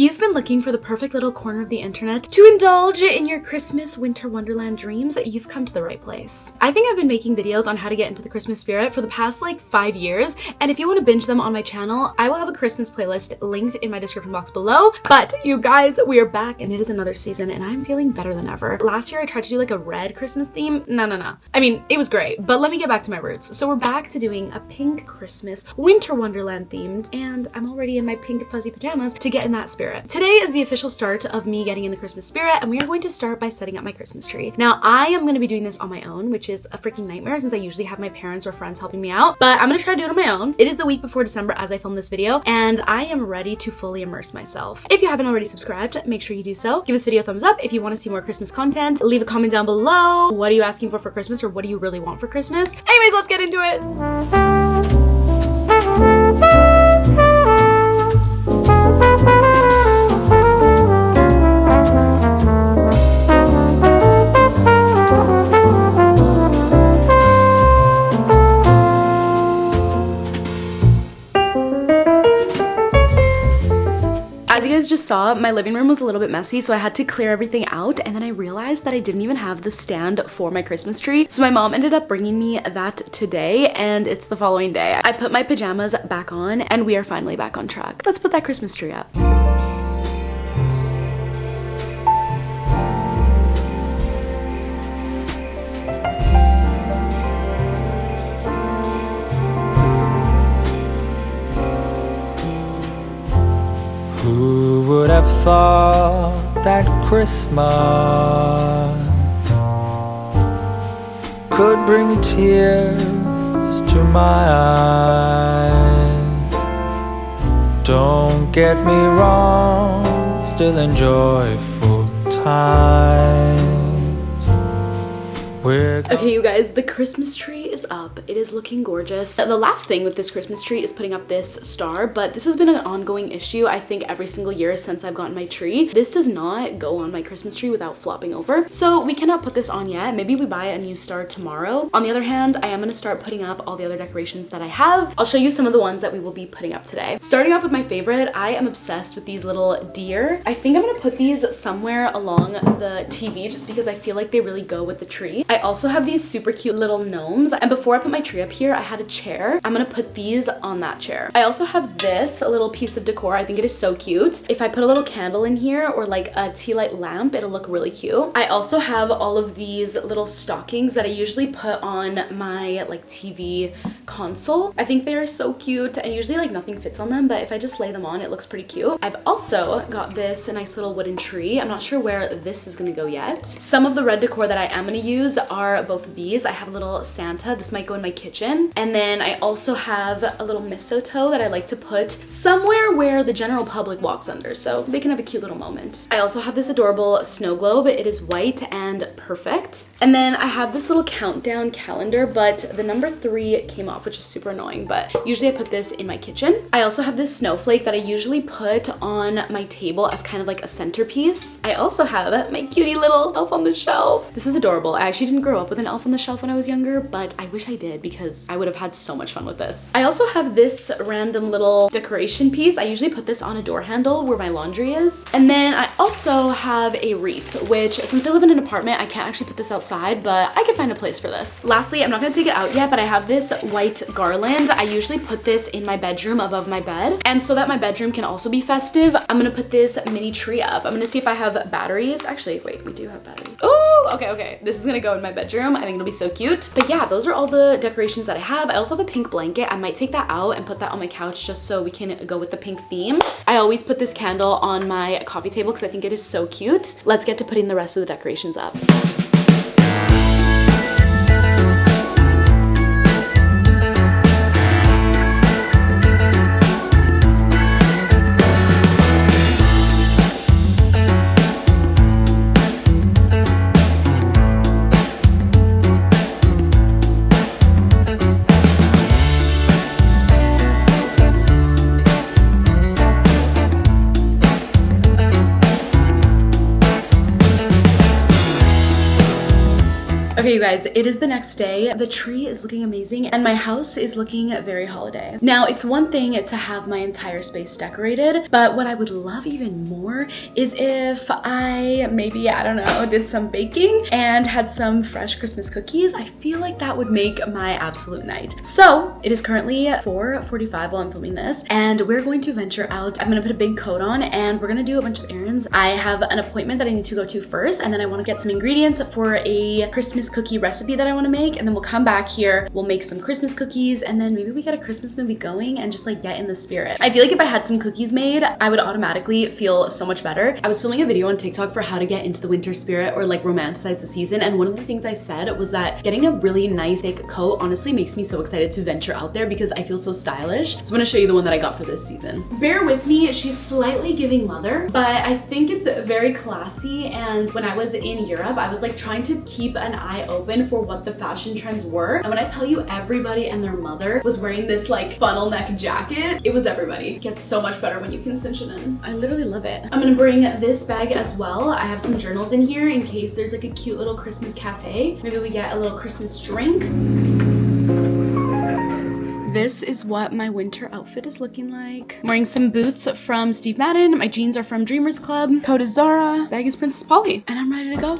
you've been looking for the perfect little corner of the internet to indulge in your Christmas winter wonderland dreams, you've come to the right place. I think I've been making videos on how to get into the Christmas spirit for the past like 5 years, and if you want to binge them on my channel, I will have a Christmas playlist linked in my description box below. But you guys, we are back and it is another season and I'm feeling better than ever. Last year I tried to do like a red Christmas theme. No. I mean, it was great, but let me get back to my roots. So we're back to doing a pink Christmas winter wonderland themed, and I'm already in my pink fuzzy pajamas to get in that spirit. Today is the official start of me getting in the Christmas spirit, and we are going to start by setting up my Christmas tree. Now, I am going to be doing this on my own, which is a freaking nightmare since I usually have my parents or friends helping me out, but I'm going to try to do it on my own. It is the week before December as I film this video, and I am ready to fully immerse myself. If you haven't already subscribed, make sure you do so. Give this video a thumbs up if you want to see more Christmas content. Leave a comment down below. What are you asking for Christmas, or what do you really want for Christmas? Anyways, let's get into it. As you guys just saw, my living room was a little bit messy, so I had to clear everything out, and then I realized that I didn't even have the stand for my Christmas tree. So my mom ended up bringing me that today, and it's the following day. I put my pajamas back on, and we are finally back on track. Let's put that Christmas tree up. Who would have thought that Christmas could bring tears to my eyes? Don't get me wrong, still enjoy full times. Okay, you guys, the Christmas tree is up. It is looking gorgeous. The last thing with this Christmas tree is putting up this star, but this has been an ongoing issue, I think, every single year since I've gotten my tree. This does not go on my Christmas tree without flopping over, so we cannot put this on yet. Maybe we buy a new star tomorrow. On the other hand, I am going to start putting up all the other decorations that I have. I'll show you some of the ones that we will be putting up today. Starting off with my favorite, I am obsessed with these little deer. I think I'm going to put these somewhere along the TV just because I feel like they really go with the tree. I also have these super cute little gnomes, and before I put my tree up here, I had a chair. I'm gonna put these on that chair. I also have this little piece of decor. I think it is so cute. If I put a little candle in here or like a tea light lamp, it'll look really cute. I also have all of these little stockings that I usually put on my like TV console. I think they are so cute, and usually like nothing fits on them, but if I just lay them on, it looks pretty cute. I've also got this nice little wooden tree. I'm not sure where this is gonna go yet. Some of the red decor that I am gonna use are both of these. I have a little Santa. This might go in my kitchen. And then I also have a little mistletoe that I like to put somewhere where the general public walks under, so they can have a cute little moment. I also have this adorable snow globe. It is white and perfect. And then I have this little countdown calendar, but the number 3 came off, which is super annoying, but usually I put this in my kitchen. I also have this snowflake that I usually put on my table as kind of like a centerpiece. I also have my cutie little elf on the shelf. This is adorable. I actually didn't grow up with an elf on the shelf when I was younger, but I wish I did because I would have had so much fun with this. I also have this random little decoration piece. I usually put this on a door handle where my laundry is. And then I also have a wreath, which since I live in an apartment, I can't actually put this outside, but I can find a place for this. Lastly, I'm not gonna take it out yet, but I have this white garland. I usually put this in my bedroom above my bed. And so that my bedroom can also be festive, I'm gonna put this mini tree up. I'm gonna see if I have batteries. Actually, wait, we do have batteries. Oh, okay. This is gonna go in my bedroom. I think it'll be so cute. But yeah, those are all the decorations that I have. I also have a pink blanket. I might take that out and put that on my couch just so we can go with the pink theme. I always put this candle on my coffee table because I think it is so cute. Let's get to putting the rest of the decorations up. Okay, you guys, it is the next day. The tree is looking amazing and my house is looking very holiday. Now, it's one thing to have my entire space decorated, but what I would love even more is if I maybe, I don't know, did some baking and had some fresh Christmas cookies. I feel like that would make my absolute night. So it is currently 4:45 while I'm filming this and we're going to venture out. I'm gonna put a big coat on and we're gonna do a bunch of errands. I have an appointment that I need to go to first and then I want to get some ingredients for a Christmas cookie recipe that I want to make, and then we'll come back here, we'll make some Christmas cookies, and then maybe we get a Christmas movie going and just like get in the spirit. I feel like if I had some cookies made, I would automatically feel so much better. I was filming a video on TikTok for how to get into the winter spirit or like romanticize the season, and one of the things I said was that getting a really nice thick coat honestly makes me so excited to venture out there because I feel so stylish. So I'm gonna show you the one that I got for this season. Bear with me, she's slightly giving mother, but I think it's very classy, and when I was in Europe, I was like trying to keep an eye open for what the fashion trends were. And when I tell you everybody and their mother was wearing this like funnel neck jacket, it was everybody. It gets so much better when you can cinch it in. I literally love it. I'm gonna bring this bag as well. I have some journals in here in case there's like a cute little Christmas cafe. Maybe we get a little Christmas drink. This is what my winter outfit is looking like. I'm wearing some boots from Steve Madden. My jeans are from Dreamers Club. Coat is Zara. Bag is Princess Polly. And I'm ready to go.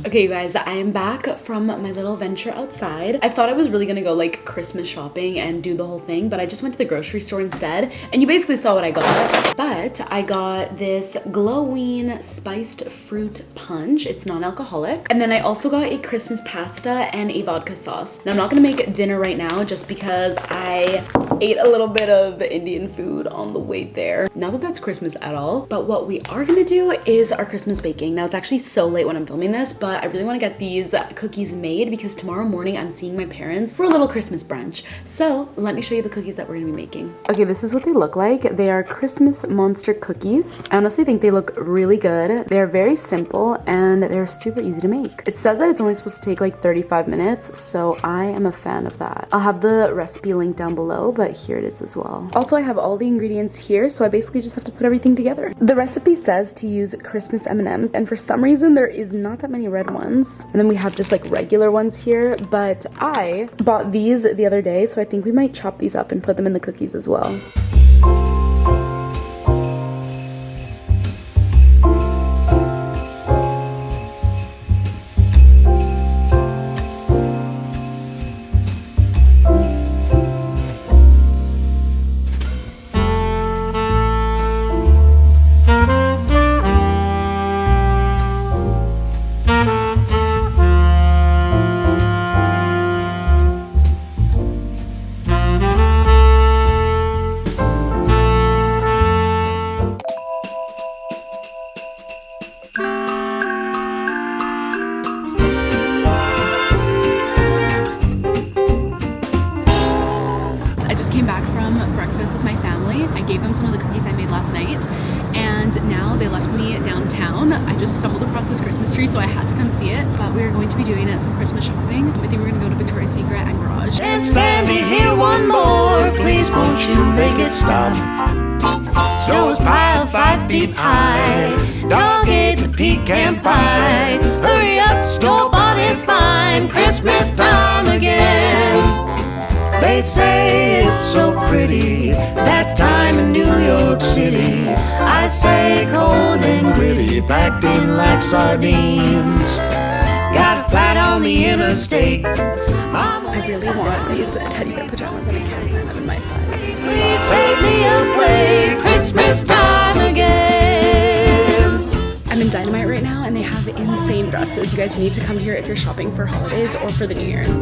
Okay, you guys, I am back from my little venture outside. I thought I was really gonna go like Christmas shopping and do the whole thing, but I just went to the grocery store instead, and you basically saw what I got. But I got this glowing spiced fruit punch. It's non-alcoholic. And then I also got a Christmas pasta and a vodka sauce. Now, I'm not gonna make dinner right now just because I ate a little bit of Indian food on the way there. Not that that's Christmas at all, but what we are gonna do is our Christmas baking. Now, it's actually so late when I'm filming this, but I really want to get these cookies made because tomorrow morning I'm seeing my parents for a little Christmas brunch. So let me show you the cookies that we're gonna be making. Okay, this is what they look like. They are Christmas monster cookies. I honestly think they look really good. They're very simple and they're super easy to make. It says that it's only supposed to take like 35 minutes, so I am a fan of that. I'll have the recipe link down below, but here it is as well. Also, I have all the ingredients here, so I basically just have to put everything together. The recipe says to use Christmas M&Ms, and for some reason there is not that many red ones, and then we have just like regular ones here, but I bought these the other day, so I think we might chop these up and put them in the cookies as well. With my family. I gave them some of the cookies I made last night, and now they left me downtown. I just stumbled across this Christmas tree, so I had to come see it, but we are going to be doing some Christmas shopping. I think we're gonna go to Victoria's Secret and Garage. And standing here one more, please won't you make it stop? Snow is piled 5 feet high, dog ate the pecan pie. Hurry up, snowball is fine, Christmas time again. They say it's so pretty, that time in New York City. I say cold and gritty, packed in like sardines. Got a flat on the interstate. I really want these teddy bear pajamas and I can't find them in my size. Please save me a plate, Christmas time again. I'm in Dynamite right now and they have insane dresses. You guys need to come here if you're shopping for holidays or for the New Year's.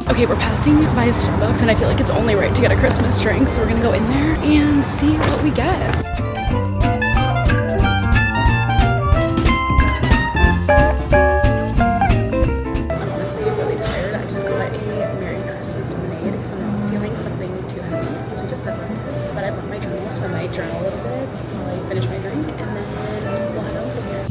Okay, we're passing by a Starbucks and I feel like it's only right to get a Christmas drink, so we're gonna go in there and see what we get. I'm honestly really tired. I just got a Merry Christmas lemonade I might journal a little bit while I finish my drink, and then we'll head on from here.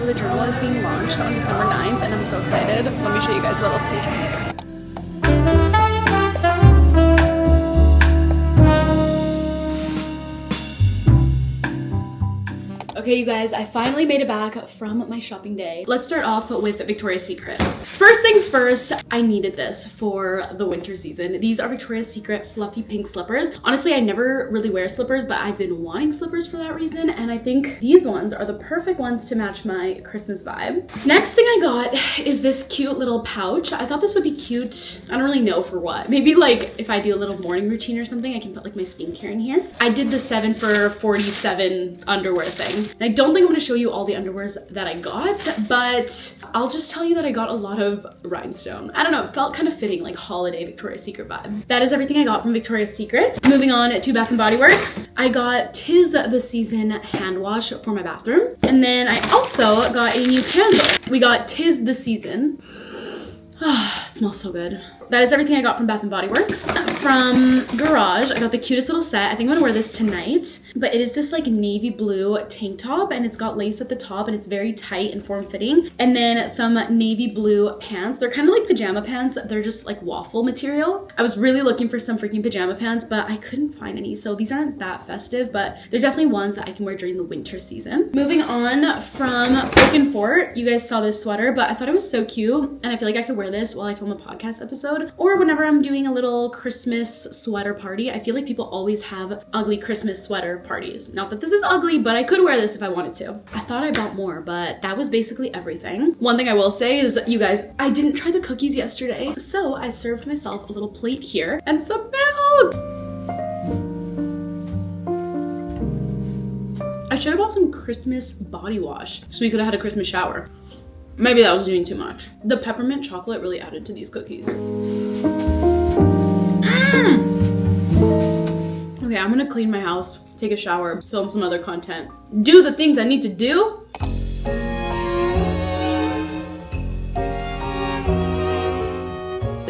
The journal is being launched on December 9th, and I'm so excited. Let me show you guys a little sneak peek. Okay, you guys, I finally made it back from my shopping day. Let's start off with Victoria's Secret. First things first, I needed this for the winter season. These are Victoria's Secret fluffy pink slippers. Honestly, I never really wear slippers, but I've been wanting slippers for that reason, and I think these ones are the perfect ones to match my Christmas vibe. Next thing I got is this cute little pouch. I thought this would be cute. I don't really know for what. Maybe like if I do a little morning routine or something, I can put like my skincare in here. I did the 7 for 47 underwear thing. And I don't think I'm gonna show you all the underwears that I got, but I'll just tell you that I got a lot of rhinestone. I don't know, it felt kind of fitting, like holiday Victoria's Secret vibe. That is everything I got from Victoria's Secret. Moving on to Bath & Body Works. I got 'Tis the Season hand wash for my bathroom. And then I also got a new candle. We got 'Tis the Season. Ah, it smells so good. That is everything I got from Bath & Body Works. From Garage, I got the cutest little set. I think I'm gonna wear this tonight, but it is this like navy blue tank top, and it's got lace at the top, and it's very tight and form-fitting. And then some navy blue pants. They're kind of like pajama pants. They're just like waffle material. I was really looking for some freaking pajama pants, but I couldn't find any. So these aren't that festive, but they're definitely ones that I can wear during the winter season. Moving on from Oak & Fort, you guys saw this sweater, but I thought it was so cute, and I feel like I could wear this while I film a podcast episode, or whenever I'm doing a little Christmas sweater party. I feel like people always have ugly Christmas sweater parties. Not that this is ugly, but I could wear this if I wanted to. I thought I bought more, but that was basically everything. One thing I will say is, you guys, I didn't try the cookies yesterday, so I served myself a little plate here and some milk. I should have bought some Christmas body wash so we could have had a Christmas shower. Maybe that was doing too much. The peppermint chocolate really added to these cookies. Okay, I'm gonna clean my house, take a shower, film some other content, do the things I need to do.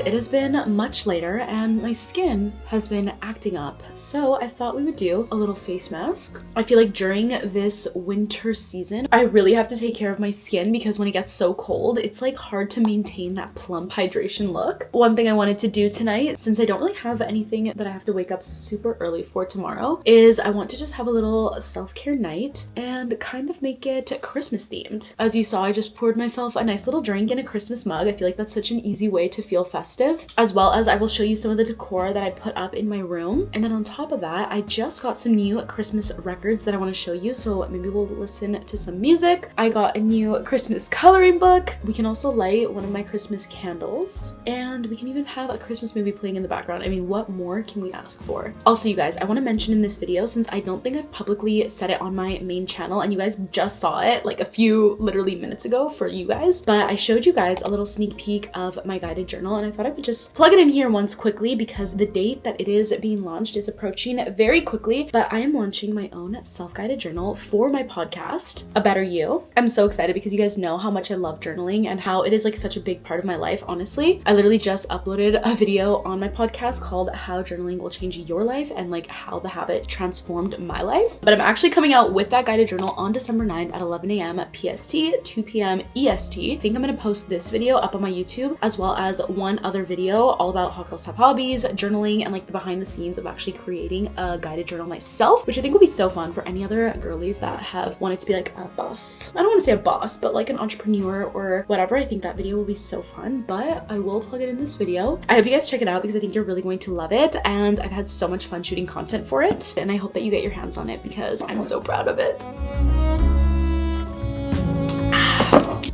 It has been much later and my skin has been acting up, so I thought we would do a little face mask. I feel like during this winter season, I really have to take care of my skin because when it gets so cold, it's like hard to maintain that plump hydration look. One thing I wanted to do tonight, since I don't really have anything that I have to wake up super early for tomorrow, is I want to just have a little self-care night and kind of make it Christmas themed. As you saw, I just poured myself a nice little drink in a Christmas mug. I feel like that's such an easy way to feel festive. As well as I will show you some of the decor that I put up in my room. And then on top of that, I just got some new Christmas records that I want to show you, so maybe we'll listen to some music. I got a new Christmas coloring book. We can also light one of my Christmas candles, and we can even have a Christmas movie playing in the background. I mean, what more can we ask for? Also, you guys, I want to mention in this video, since I don't think I've publicly said it on my main channel, and you guys just saw it like a few literally minutes ago for you guys, but I showed you guys a little sneak peek of my guided journal, and I thought I would just plug it in here once quickly because the date that it is being launched is approaching very quickly. But I am launching my own self-guided journal for my podcast, A Better You. I'm so excited because you guys know how much I love journaling and how it is like such a big part of my life, honestly. I literally just uploaded a video on my podcast called How Journaling Will Change Your Life and like how the habit transformed my life. But I'm actually coming out with that guided journal on December 9th at 11 a.m. PST, 2 p.m. EST. I think I'm gonna post this video up on my YouTube as well as one other video all about Hot Girls Have Hobbies, journaling, and like the behind the scenes of actually creating a guided journal myself, which I think will be so fun for any other girlies that have wanted to be like a boss. I don't want to say a boss, but like an entrepreneur or whatever. I think that video will be so fun, but I will plug it in this video. I hope you guys check it out because I think you're really going to love it, and I've had so much fun shooting content for it, and I hope that you get your hands on it because I'm so proud of it.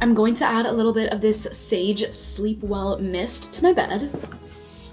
I'm going to add a little bit of this Sage Sleep Well mist to my bed.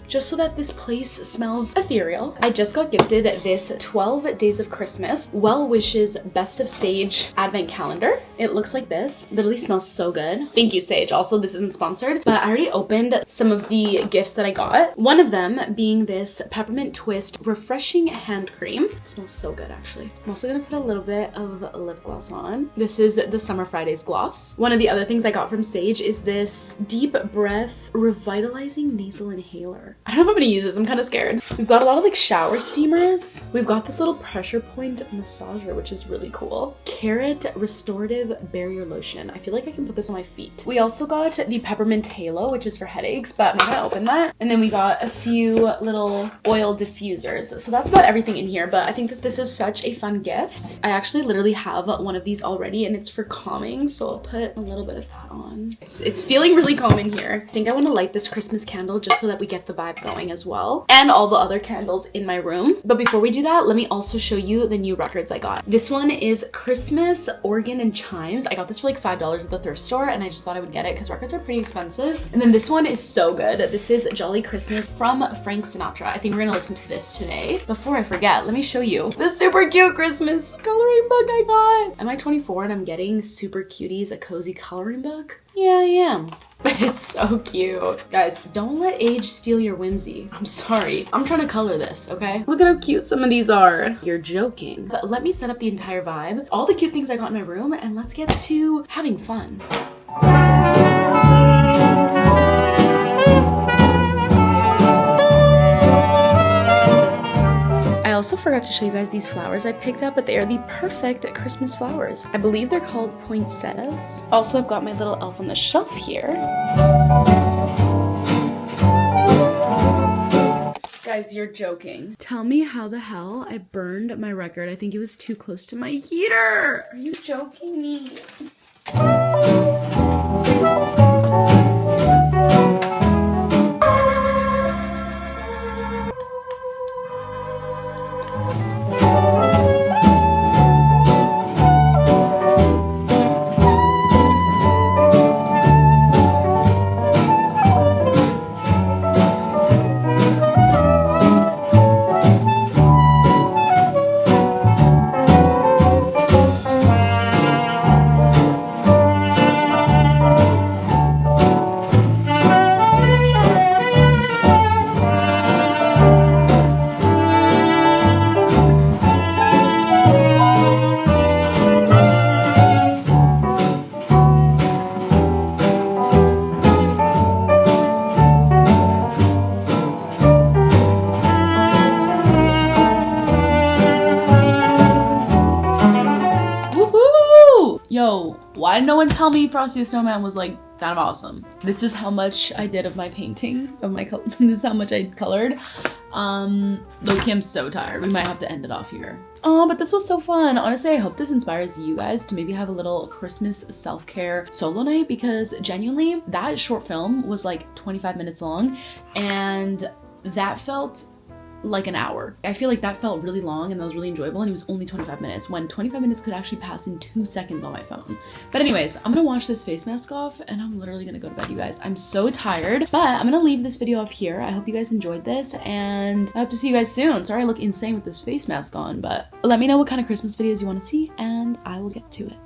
just so that this place smells ethereal. I just got gifted this 12 Days of Christmas Well Wishes Best of Sage advent calendar. It looks like this. Literally smells so good. Thank you, Sage. Also, this isn't sponsored, but I already opened some of the gifts that I got. One of them being this Peppermint Twist Refreshing Hand Cream. It smells so good, actually. I'm also gonna put a little bit of lip gloss on. This is the Summer Fridays gloss. One of the other things I got from Sage is this Deep Breath Revitalizing Nasal Inhaler. I don't know if I'm gonna use this. I'm kind of scared. We've got a lot of like shower steamers. We've got this little pressure point massager, which is really cool. Carrot Restorative Barrier Lotion. I feel like I can put this on my feet. We also got the Peppermint Halo, which is for headaches, but I'm not gonna open that. And then we got a few little oil diffusers. So that's about everything in here, but I think that this is such a fun gift. I actually literally have one of these already, and it's for calming, so I'll put a little bit of that on. It's feeling really calm in here. I think I want to light this Christmas candle just so that we get the vibe going as well, and all the other candles in my room. But before we do that, let me also show you the new records I got. This one is Christmas Organ and Chimes. I got this for like $5 at the thrift store, and I just thought I would get it because records are pretty expensive. And then this one is so good. This is Jolly Christmas from Frank Sinatra. I think we're gonna listen to this today. Before I forget, let me show you this super cute Christmas coloring book I got. Am I 24 and I'm getting Super Cuties a cozy coloring book? Yeah, I am. But it's so cute. Guys, don't let age steal your whimsy. I'm sorry. I'm trying to color this, okay? Look at how cute some of these are. You're joking. But let me set up the entire vibe, all the cute things I got in my room, and let's get to having fun. I also forgot to show you guys these flowers I picked up, but they are the perfect Christmas flowers. I believe they're called poinsettias. Also, I've got my little elf on the shelf here. Guys, you're joking. Tell me how the hell I burned my record. I think it was too close to my heater. Are you joking me? Yo, why did no one tell me Frosty the Snowman was like kind of awesome? This is how much I did of my painting, of my this is how much I colored. Low-key, I'm so tired. We might have to end it off here. Oh, but this was so fun. Honestly, I hope this inspires you guys to maybe have a little Christmas self-care solo night, because genuinely, that short film was like 25 minutes long, and that felt like an hour. I feel like that felt really long and that was really enjoyable, and it was only 25 minutes when 25 minutes could actually pass in 2 seconds on my phone. But anyways, I'm gonna wash this face mask off and I'm literally gonna go to bed, you guys. I'm so tired, but I'm gonna leave this video off here. I hope you guys enjoyed this, and I hope to see you guys soon. Sorry I look insane with this face mask on, but let me know what kind of Christmas videos you want to see and I will get to it.